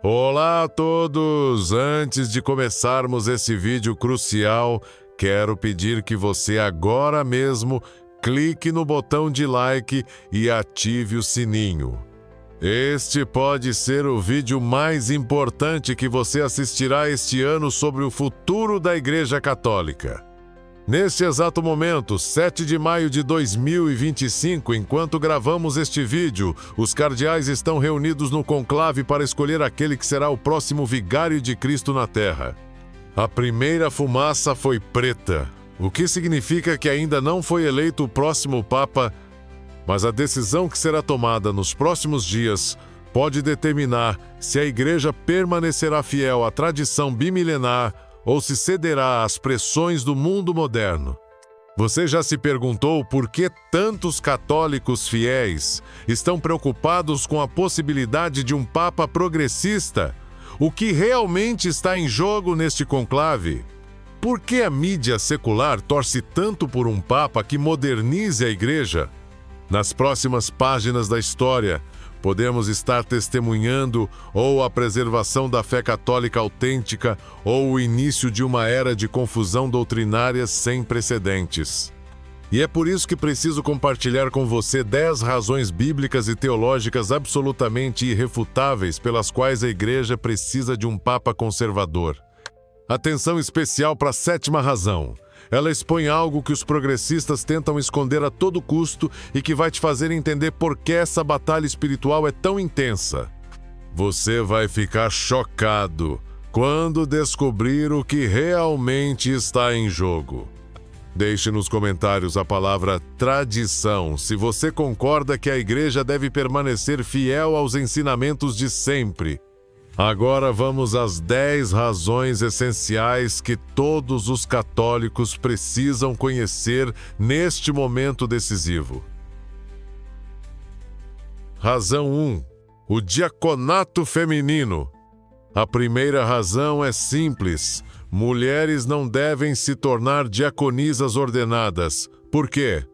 Olá a todos! Antes de começarmos esse vídeo crucial, quero pedir que você agora mesmo clique no botão de like e ative o sininho. Este pode ser o vídeo mais importante que você assistirá este ano sobre o futuro da Igreja Católica. Neste exato momento, 7 de maio de 2025, enquanto gravamos este vídeo, os cardeais estão reunidos no conclave para escolher aquele que será o próximo vigário de Cristo na Terra. A primeira fumaça foi preta, o que significa que ainda não foi eleito o próximo Papa, mas a decisão que será tomada nos próximos dias pode determinar se a Igreja permanecerá fiel à tradição bimilenar ou se cederá às pressões do mundo moderno. Você já se perguntou por que tantos católicos fiéis estão preocupados com a possibilidade de um Papa progressista? O que realmente está em jogo neste conclave? Por que a mídia secular torce tanto por um Papa que modernize a Igreja? Nas próximas páginas da história, podemos estar testemunhando ou a preservação da fé católica autêntica ou o início de uma era de confusão doutrinária sem precedentes. E é por isso que preciso compartilhar com você 10 razões bíblicas e teológicas absolutamente irrefutáveis pelas quais a Igreja precisa de um Papa conservador. Atenção especial para a 7ª razão. Ela expõe algo que os progressistas tentam esconder a todo custo e que vai te fazer entender por que essa batalha espiritual é tão intensa. Você vai ficar chocado quando descobrir o que realmente está em jogo. Deixe nos comentários a palavra tradição se você concorda que a Igreja deve permanecer fiel aos ensinamentos de sempre. Agora vamos às 10 razões essenciais que todos os católicos precisam conhecer neste momento decisivo. Razão 1. O diaconato feminino. A primeira razão é simples. Mulheres não devem se tornar diaconisas ordenadas. Por quê?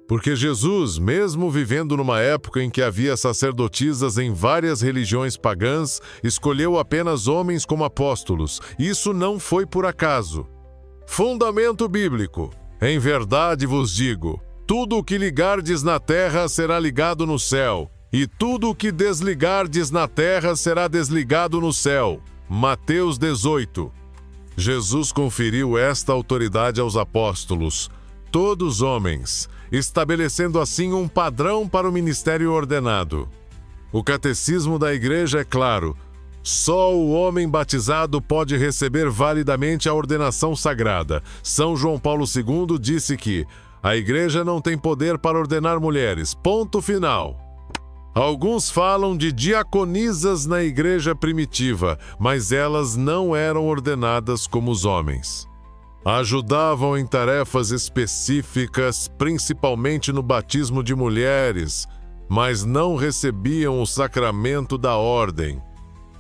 Porque Jesus, mesmo vivendo numa época em que havia sacerdotisas em várias religiões pagãs, escolheu apenas homens como apóstolos. Isso não foi por acaso. Fundamento bíblico. Em verdade vos digo, tudo o que ligardes na terra será ligado no céu, e tudo o que desligardes na terra será desligado no céu. Mateus 18. Jesus conferiu esta autoridade aos apóstolos, todos homens, estabelecendo assim um padrão para o ministério ordenado. O catecismo da Igreja é claro: só o homem batizado pode receber validamente a ordenação sagrada. São João Paulo II disse que a Igreja não tem poder para ordenar mulheres. Ponto final. Alguns falam de diaconisas na Igreja primitiva, mas elas não eram ordenadas como os homens. Ajudavam em tarefas específicas, principalmente no batismo de mulheres, mas não recebiam o sacramento da ordem.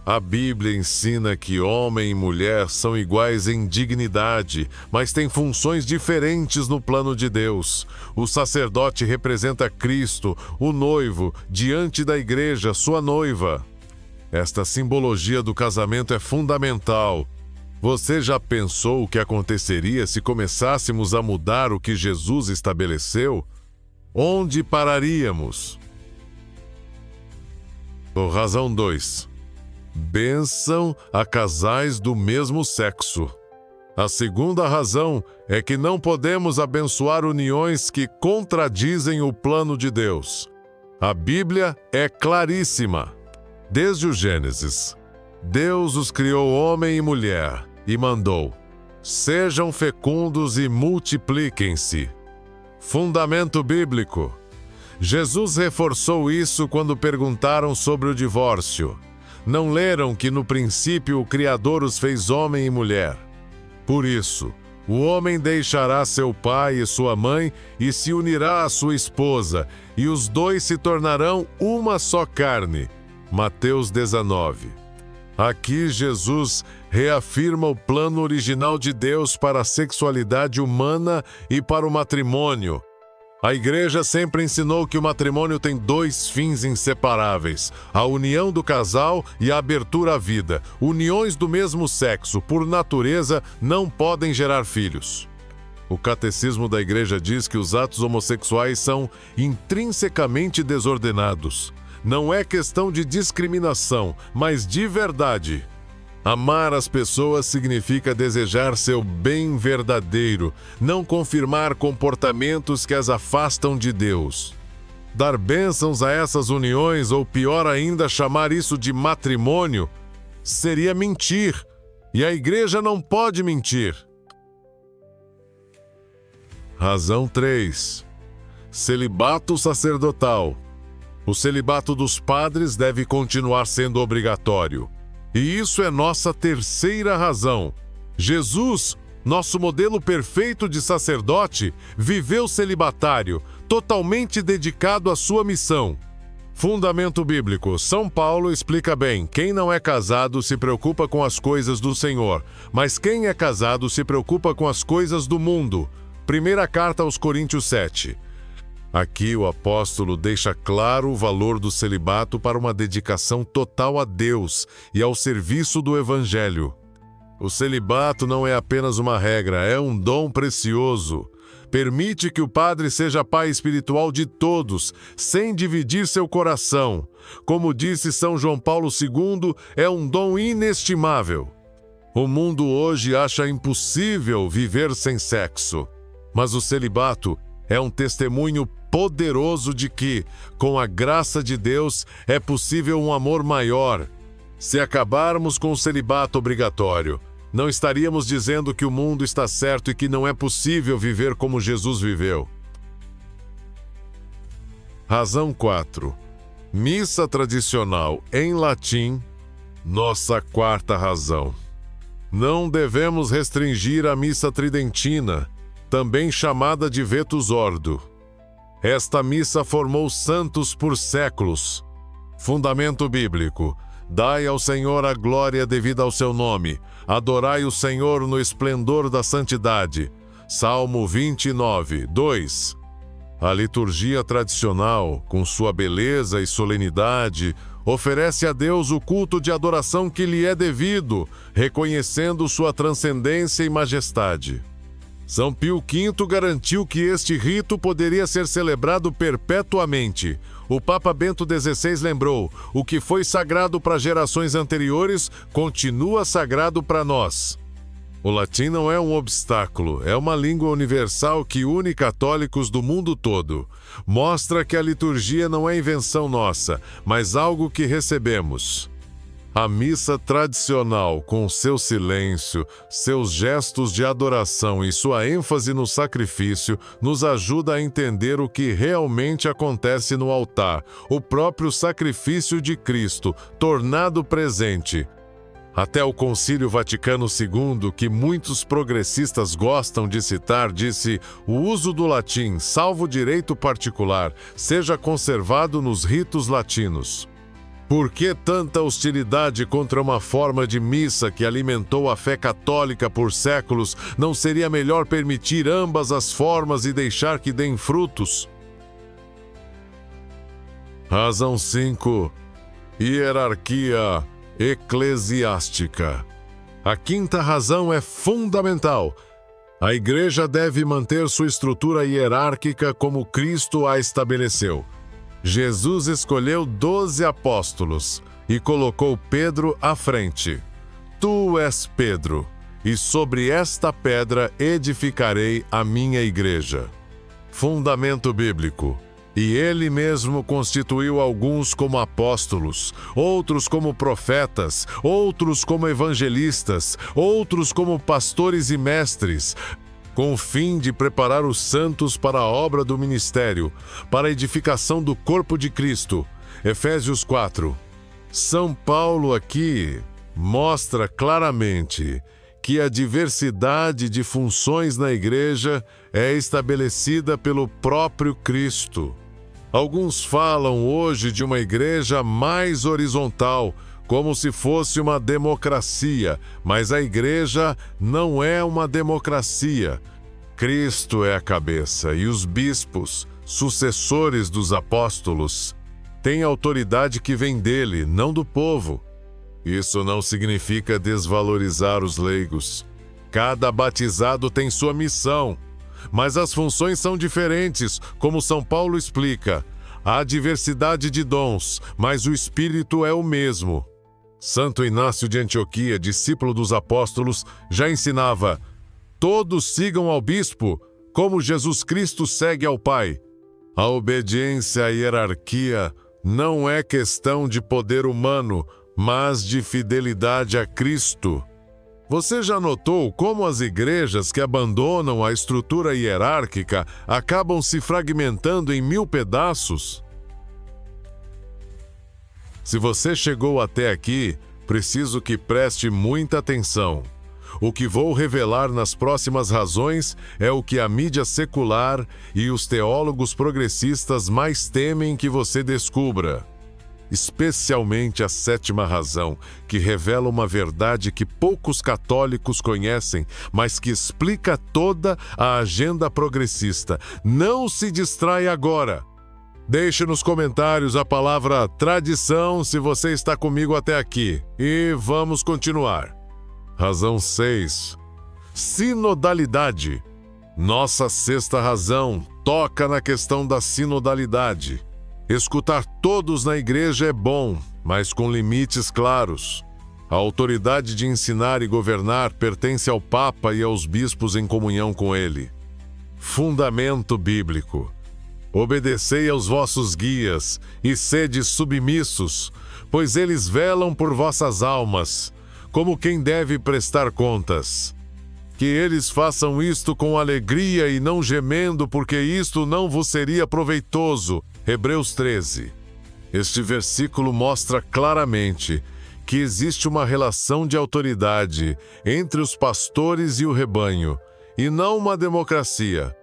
A Bíblia ensina que homem e mulher são iguais em dignidade, mas têm funções diferentes no plano de Deus. O sacerdote representa Cristo, o noivo, diante da Igreja, sua noiva. Esta simbologia do casamento é fundamental. Você já pensou o que aconteceria se começássemos a mudar o que Jesus estabeleceu? Onde pararíamos? Razão 2. Bênção a casais do mesmo sexo. A segunda razão é que não podemos abençoar uniões que contradizem o plano de Deus. A Bíblia é claríssima. Desde o Gênesis, Deus os criou homem e mulher e mandou: sejam fecundos e multipliquem-se. Fundamento bíblico. Jesus reforçou isso quando perguntaram sobre o divórcio. Não leram que no princípio o Criador os fez homem e mulher? Por isso, o homem deixará seu pai e sua mãe e se unirá à sua esposa, e os dois se tornarão uma só carne. Mateus 19. Aqui Jesus reafirma o plano original de Deus para a sexualidade humana e para o matrimônio. A Igreja sempre ensinou que o matrimônio tem dois fins inseparáveis: a união do casal e a abertura à vida. Uniões do mesmo sexo, por natureza, não podem gerar filhos. O Catecismo da Igreja diz que os atos homossexuais são intrinsecamente desordenados. Não é questão de discriminação, mas de verdade. Amar as pessoas significa desejar seu bem verdadeiro, não confirmar comportamentos que as afastam de Deus. Dar bênçãos a essas uniões, ou pior ainda, chamar isso de matrimônio, seria mentir. E a Igreja não pode mentir. Razão 3. Celibato sacerdotal. O celibato dos padres deve continuar sendo obrigatório. E isso é nossa terceira razão. Jesus, nosso modelo perfeito de sacerdote, viveu celibatário, totalmente dedicado à sua missão. Fundamento bíblico. São Paulo explica bem: quem não é casado se preocupa com as coisas do Senhor, mas quem é casado se preocupa com as coisas do mundo. Primeira carta aos Coríntios 7. Aqui o apóstolo deixa claro o valor do celibato para uma dedicação total a Deus e ao serviço do Evangelho. O celibato não é apenas uma regra, é um dom precioso. Permite que o padre seja pai espiritual de todos, sem dividir seu coração. Como disse São João Paulo II, é um dom inestimável. O mundo hoje acha impossível viver sem sexo, mas o celibato é um testemunho poderoso de que, com a graça de Deus, é possível um amor maior. Se acabarmos com o celibato obrigatório, não estaríamos dizendo que o mundo está certo e que não é possível viver como Jesus viveu. Razão 4. Missa tradicional em latim. Nossa quarta razão. Não devemos restringir a missa tridentina, também chamada de Vetus Ordo. Esta missa formou santos por séculos. Fundamento bíblico. Dai ao Senhor a glória devida ao seu nome. Adorai o Senhor no esplendor da santidade. Salmo 29, 2. A liturgia tradicional, com sua beleza e solenidade, oferece a Deus o culto de adoração que lhe é devido, reconhecendo sua transcendência e majestade. São Pio V garantiu que este rito poderia ser celebrado perpetuamente. O Papa Bento XVI lembrou: o que foi sagrado para gerações anteriores continua sagrado para nós. O latim não é um obstáculo, é uma língua universal que une católicos do mundo todo. Mostra que a liturgia não é invenção nossa, mas algo que recebemos. A missa tradicional, com seu silêncio, seus gestos de adoração e sua ênfase no sacrifício, nos ajuda a entender o que realmente acontece no altar, o próprio sacrifício de Cristo, tornado presente. Até o Concílio Vaticano II, que muitos progressistas gostam de citar, disse: o uso do latim, salvo direito particular, seja conservado nos ritos latinos. Por que tanta hostilidade contra uma forma de missa que alimentou a fé católica por séculos? Não seria melhor permitir ambas as formas e deixar que deem frutos? Razão 5. Hierarquia eclesiástica. A quinta razão é fundamental. A Igreja deve manter sua estrutura hierárquica como Cristo a estabeleceu. Jesus escolheu 12 apóstolos e colocou Pedro à frente. Tu és Pedro, e sobre esta pedra edificarei a minha igreja. Fundamento bíblico. E ele mesmo constituiu alguns como apóstolos, outros como profetas, outros como evangelistas, outros como pastores e mestres, com o fim de preparar os santos para a obra do ministério, para a edificação do corpo de Cristo. Efésios 4. São Paulo aqui mostra claramente que a diversidade de funções na igreja é estabelecida pelo próprio Cristo. Alguns falam hoje de uma igreja mais horizontal, como se fosse uma democracia, mas a igreja não é uma democracia. Cristo é a cabeça e os bispos sucessores dos apóstolos, têm autoridade que vem dele, não do povo. Isso não significa desvalorizar os leigos. Cada batizado tem sua missão, mas as funções são diferentes, como São Paulo explica. Há diversidade de dons, mas o Espírito é o mesmo. Santo Inácio de Antioquia, discípulo dos apóstolos, já ensinava: todos sigam ao bispo, como Jesus Cristo segue ao Pai. A obediência à hierarquia não é questão de poder humano, mas de fidelidade a Cristo. Você já notou como as igrejas que abandonam a estrutura hierárquica acabam se fragmentando em 1000 pedaços? Se você chegou até aqui, preciso que preste muita atenção. O que vou revelar nas próximas razões é o que a mídia secular e os teólogos progressistas mais temem que você descubra. Especialmente a 7ª razão, que revela uma verdade que poucos católicos conhecem, mas que explica toda a agenda progressista. Não se distraia agora! Deixe nos comentários a palavra tradição se você está comigo até aqui. E vamos continuar. Razão 6. Sinodalidade. Nossa 6ª razão toca na questão da sinodalidade. Escutar todos na igreja é bom, mas com limites claros. A autoridade de ensinar e governar pertence ao Papa e aos bispos em comunhão com ele. Fundamento bíblico. Obedecei aos vossos guias e sede submissos, pois eles velam por vossas almas, como quem deve prestar contas. Que eles façam isto com alegria e não gemendo, porque isto não vos seria proveitoso. Hebreus 13. Este versículo mostra claramente que existe uma relação de autoridade entre os pastores e o rebanho, e não uma democracia.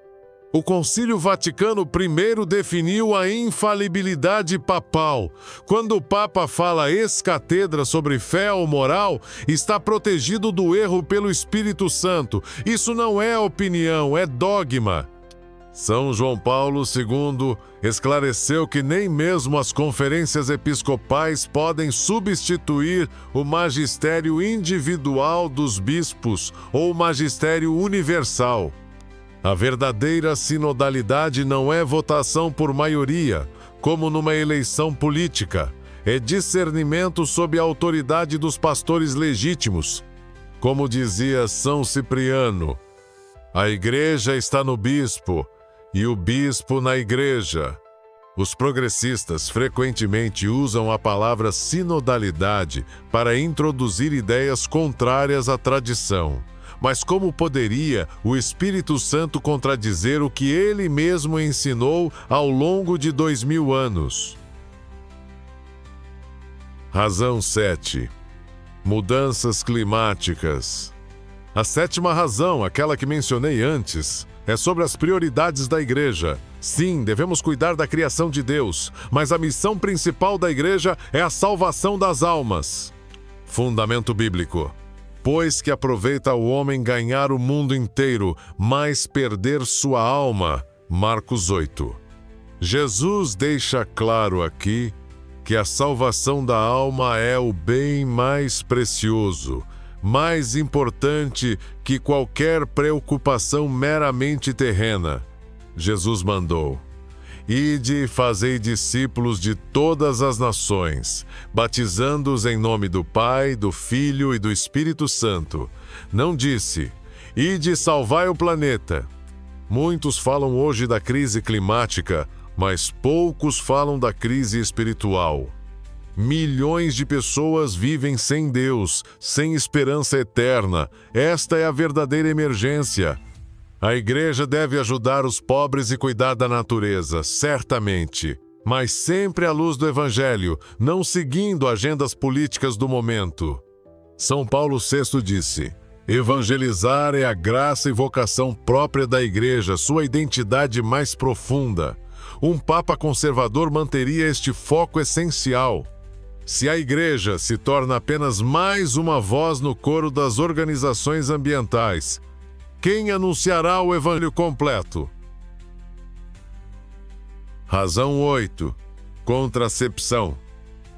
O Concílio Vaticano I definiu a infalibilidade papal. Quando o Papa fala ex-cátedra sobre fé ou moral, está protegido do erro pelo Espírito Santo. Isso não é opinião, é dogma. São João Paulo II esclareceu que nem mesmo as conferências episcopais podem substituir o magistério individual dos bispos ou o magistério universal. A verdadeira sinodalidade não é votação por maioria, como numa eleição política. É discernimento sob a autoridade dos pastores legítimos. Como dizia São Cipriano, a igreja está no bispo e o bispo na igreja. Os progressistas frequentemente usam a palavra sinodalidade para introduzir ideias contrárias à tradição. Mas como poderia o Espírito Santo contradizer o que ele mesmo ensinou ao longo de 2000 anos? Razão 7. Mudanças climáticas. A 7ª razão, aquela que mencionei antes, é sobre as prioridades da igreja. Sim, devemos cuidar da criação de Deus, mas a missão principal da igreja é a salvação das almas. Fundamento bíblico. Pois que aproveita o homem ganhar o mundo inteiro, mas perder sua alma. Marcos 8. Jesus deixa claro aqui que a salvação da alma é o bem mais precioso, mais importante que qualquer preocupação meramente terrena. Jesus mandou: Ide e fazei discípulos de todas as nações, batizando-os em nome do Pai, do Filho e do Espírito Santo. Não disse: Ide e salvai o planeta. Muitos falam hoje da crise climática, mas poucos falam da crise espiritual. Milhões de pessoas vivem sem Deus, sem esperança eterna. Esta é a verdadeira emergência. A igreja deve ajudar os pobres e cuidar da natureza, certamente, mas sempre à luz do Evangelho, não seguindo agendas políticas do momento. São Paulo VI disse: evangelizar é a graça e vocação própria da igreja, sua identidade mais profunda. Um papa conservador manteria este foco essencial. Se a igreja se torna apenas mais uma voz no coro das organizações ambientais, quem anunciará o evangelho completo? Razão 8. Contracepção.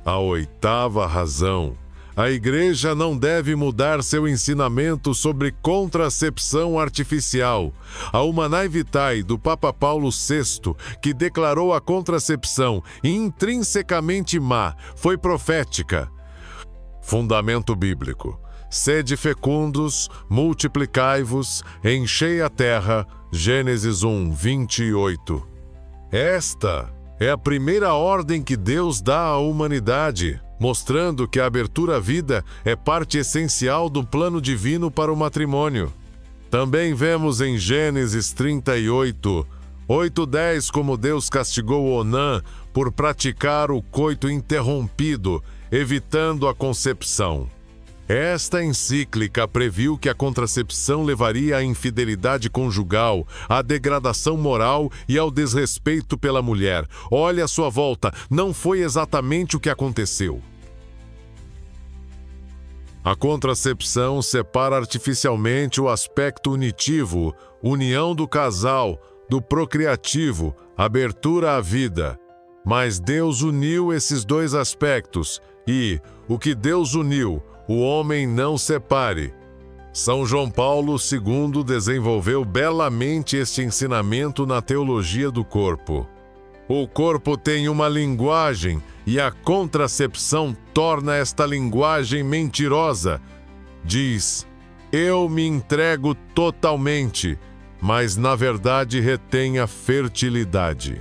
A oitava razão. A Igreja não deve mudar seu ensinamento sobre contracepção artificial. A Humanae Vitae do Papa Paulo VI, que declarou a contracepção intrinsecamente má, foi profética. Fundamento bíblico. Sede fecundos, multiplicai-vos, enchei a terra. Gênesis 1, 28. Esta é a primeira ordem que Deus dá à humanidade, mostrando que a abertura à vida é parte essencial do plano divino para o matrimônio. Também vemos em Gênesis 38, 8:10 como Deus castigou Onã por praticar o coito interrompido, evitando a concepção. Esta encíclica previu que a contracepção levaria à infidelidade conjugal, à degradação moral e ao desrespeito pela mulher. Olhe à sua volta, não foi exatamente o que aconteceu. A contracepção separa artificialmente o aspecto unitivo, união do casal, do procriativo, abertura à vida. Mas Deus uniu esses dois aspectos e, o que Deus uniu, o homem não separe. São João Paulo II desenvolveu belamente este ensinamento na teologia do corpo. O corpo tem uma linguagem e a contracepção torna esta linguagem mentirosa. Diz: eu me entrego totalmente, mas na verdade retém a fertilidade.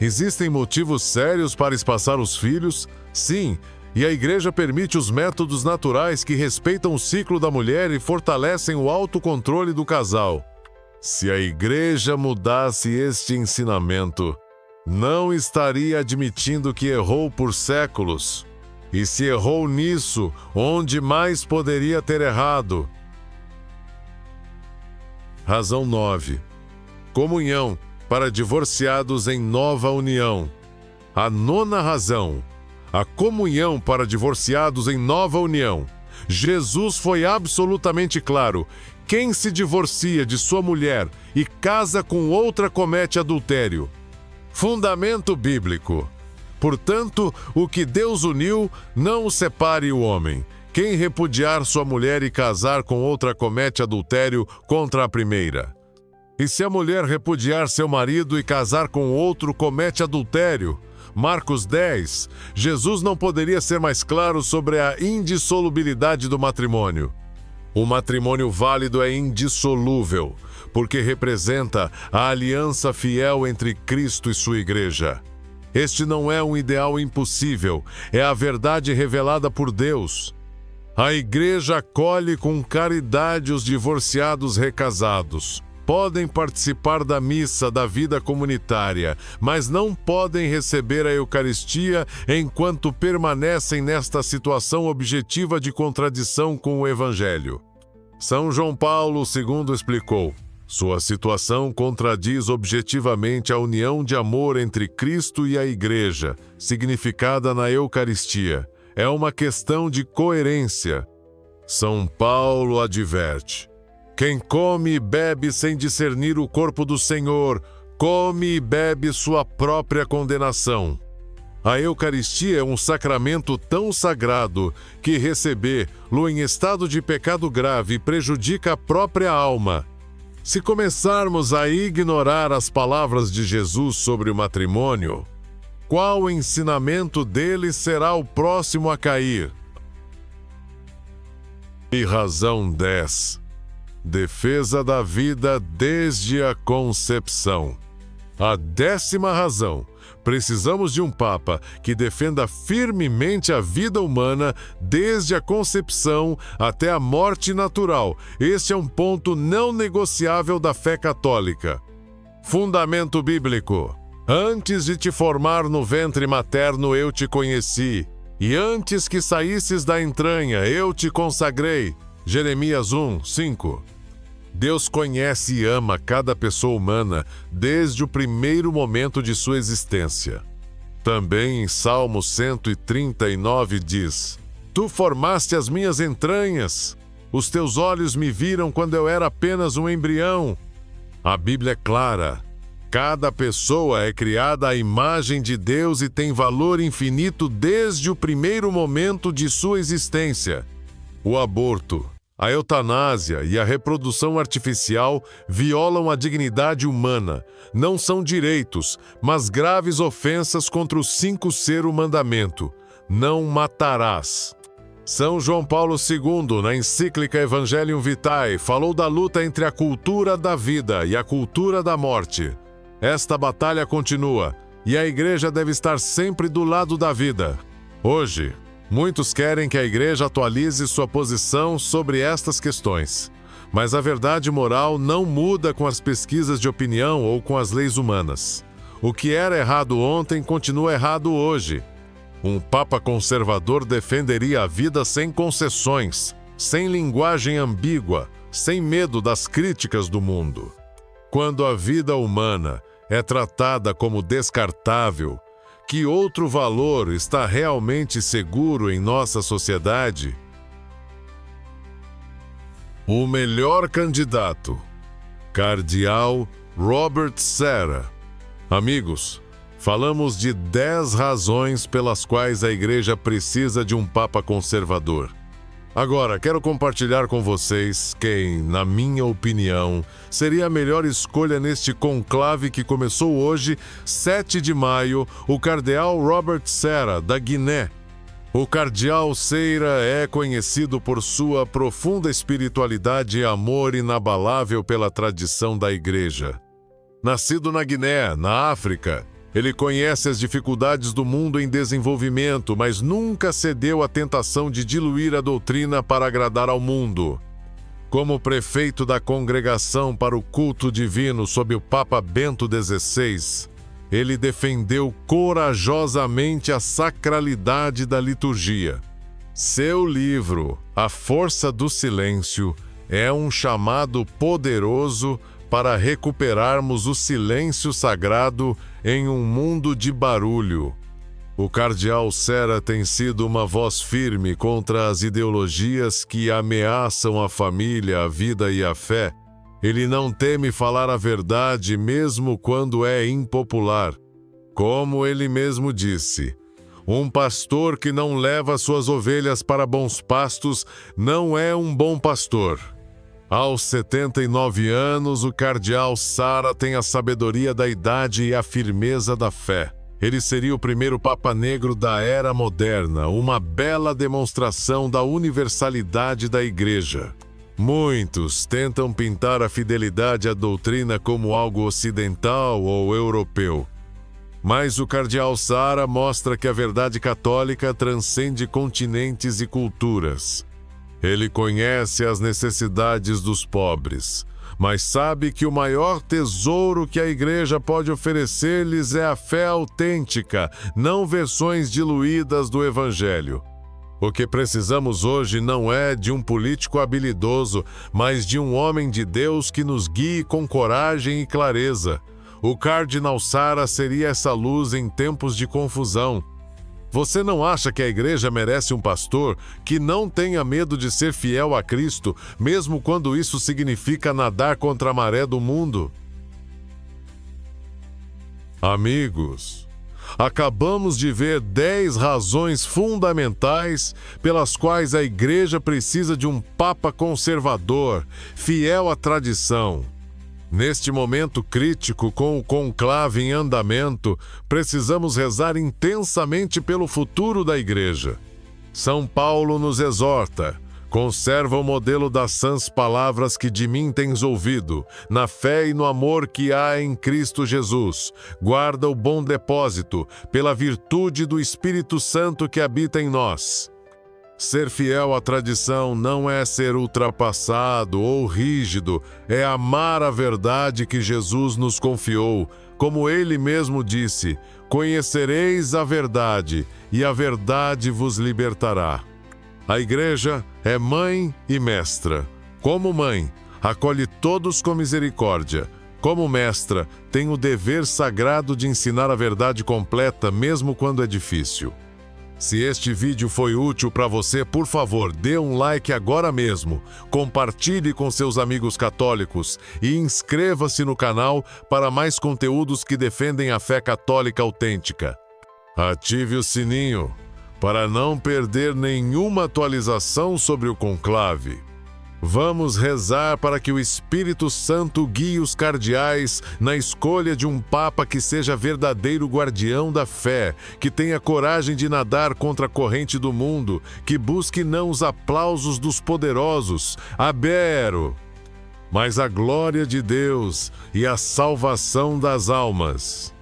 Existem motivos sérios para espaçar os filhos? Sim, e a Igreja permite os métodos naturais que respeitam o ciclo da mulher e fortalecem o autocontrole do casal. Se a Igreja mudasse este ensinamento, não estaria admitindo que errou por séculos. E se errou nisso, onde mais poderia ter errado? Razão 9. Comunhão para divorciados em nova união. A nona razão. A comunhão para divorciados em nova união. Jesus foi absolutamente claro. Quem se divorcia de sua mulher e casa com outra comete adultério. Fundamento bíblico. Portanto, o que Deus uniu, não o separe o homem. Quem repudiar sua mulher e casar com outra comete adultério contra a primeira. E se a mulher repudiar seu marido e casar com outro, comete adultério. Marcos 10. Jesus não poderia ser mais claro sobre a indissolubilidade do matrimônio. O matrimônio válido é indissolúvel, porque representa a aliança fiel entre Cristo e sua Igreja. Este não é um ideal impossível, é a verdade revelada por Deus. A Igreja acolhe com caridade os divorciados recasados. Podem participar da missa da vida comunitária, mas não podem receber a Eucaristia enquanto permanecem nesta situação objetiva de contradição com o Evangelho. São João Paulo II explicou: sua situação contradiz objetivamente a união de amor entre Cristo e a Igreja, significada na Eucaristia. É uma questão de coerência. São Paulo adverte: quem come e bebe sem discernir o corpo do Senhor, come e bebe sua própria condenação. A Eucaristia é um sacramento tão sagrado que recebê-lo em estado de pecado grave prejudica a própria alma. Se começarmos a ignorar as palavras de Jesus sobre o matrimônio, qual ensinamento dele será o próximo a cair? E razão 10. Defesa da vida desde a concepção. A 10ª razão. Precisamos de um Papa que defenda firmemente a vida humana desde a concepção até a morte natural. Este é um ponto não negociável da fé católica. Fundamento bíblico. Antes de te formar no ventre materno eu te conheci, e antes que saísses da entranha eu te consagrei. Jeremias 1, 5. Deus conhece e ama cada pessoa humana desde o primeiro momento de sua existência. Também em Salmo 139 diz: Tu formaste as minhas entranhas, os teus olhos me viram quando eu era apenas um embrião. A Bíblia é clara. Cada pessoa é criada à imagem de Deus e tem valor infinito desde o primeiro momento de sua existência. O aborto, a eutanásia e a reprodução artificial violam a dignidade humana. Não são direitos, mas graves ofensas contra o 5º mandamento: não matarás. São João Paulo II, na encíclica Evangelium Vitae, falou da luta entre a cultura da vida e a cultura da morte. Esta batalha continua, e a Igreja deve estar sempre do lado da vida. Hoje, muitos querem que a Igreja atualize sua posição sobre estas questões. Mas a verdade moral não muda com as pesquisas de opinião ou com as leis humanas. O que era errado ontem continua errado hoje. Um Papa conservador defenderia a vida sem concessões, sem linguagem ambígua, sem medo das críticas do mundo. Quando a vida humana é tratada como descartável, que outro valor está realmente seguro em nossa sociedade? O melhor candidato, Cardeal Robert Sarah. Amigos, falamos de 10 razões pelas quais a Igreja precisa de um Papa conservador. Agora, quero compartilhar com vocês quem, na minha opinião, seria a melhor escolha neste conclave que começou hoje, 7 de maio, o Cardeal Robert Sarah, da Guiné. O Cardeal Sarah é conhecido por sua profunda espiritualidade e amor inabalável pela tradição da Igreja. Nascido na Guiné, na África, ele conhece as dificuldades do mundo em desenvolvimento, mas nunca cedeu à tentação de diluir a doutrina para agradar ao mundo. Como prefeito da Congregação para o Culto Divino sob o Papa Bento XVI, ele defendeu corajosamente a sacralidade da liturgia. Seu livro, A Força do Silêncio, é um chamado poderoso para recuperarmos o silêncio sagrado em um mundo de barulho. O Cardeal Sarah tem sido uma voz firme contra as ideologias que ameaçam a família, a vida e a fé. Ele não teme falar a verdade mesmo quando é impopular. Como ele mesmo disse, um pastor que não leva suas ovelhas para bons pastos não é um bom pastor. Aos 79 anos, o Cardeal Sarah tem a sabedoria da idade e a firmeza da fé. Ele seria o primeiro Papa Negro da Era Moderna, uma bela demonstração da universalidade da Igreja. Muitos tentam pintar a fidelidade à doutrina como algo ocidental ou europeu. Mas o Cardeal Sarah mostra que a verdade católica transcende continentes e culturas. Ele conhece as necessidades dos pobres, mas sabe que o maior tesouro que a Igreja pode oferecer-lhes é a fé autêntica, não versões diluídas do Evangelho. O que precisamos hoje não é de um político habilidoso, mas de um homem de Deus que nos guie com coragem e clareza. O Cardeal Sarah seria essa luz em tempos de confusão. Você não acha que a Igreja merece um pastor que não tenha medo de ser fiel a Cristo, mesmo quando isso significa nadar contra a maré do mundo? Amigos, acabamos de ver 10 razões fundamentais pelas quais a Igreja precisa de um Papa conservador, fiel à tradição. Neste momento crítico, com o conclave em andamento, precisamos rezar intensamente pelo futuro da Igreja. São Paulo nos exorta: conserva o modelo das sãs palavras que de mim tens ouvido, na fé e no amor que há em Cristo Jesus. Guarda o bom depósito, pela virtude do Espírito Santo que habita em nós. Ser fiel à tradição não é ser ultrapassado ou rígido, é amar a verdade que Jesus nos confiou. Como ele mesmo disse: conhecereis a verdade, e a verdade vos libertará. A Igreja é mãe e mestra. Como mãe, acolhe todos com misericórdia. Como mestra, tem o dever sagrado de ensinar a verdade completa, mesmo quando é difícil. Se este vídeo foi útil para você, por favor, dê um like agora mesmo, compartilhe com seus amigos católicos e inscreva-se no canal para mais conteúdos que defendem a fé católica autêntica. Ative o sininho para não perder nenhuma atualização sobre o conclave. Vamos rezar para que o Espírito Santo guie os cardeais na escolha de um Papa que seja verdadeiro guardião da fé, que tenha coragem de nadar contra a corrente do mundo, que busque não os aplausos dos poderosos, mas a glória de Deus e a salvação das almas.